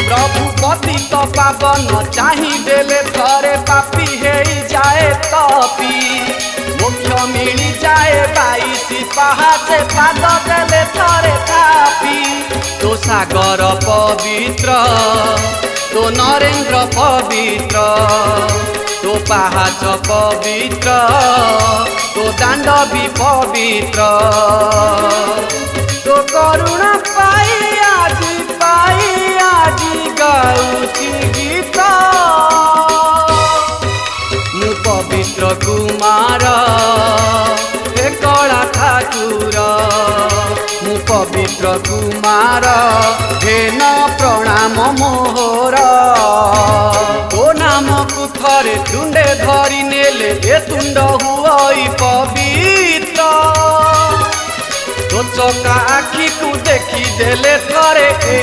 प्रभु पति तो पावन चाही देले थरे पापी हे जाए तपी मोक्ष मिली जाए 22 पहाचे पाद देले थरे कापी तो सागर पवित्र तो नरेन्द्र पवित्र तो पहाच पवित्र तो दांड भी पवित्र तो करुणा पाई आज गाउची गीत मु पवित्र कुमार हे कला ठाकुर मु पवित्र कुमार हे न प्रणाम मोहर ओ नाम को थरे तुंडे धरी नेले ए तुंड हुई पवित्र तो चका आखी को देखी देले थरे ए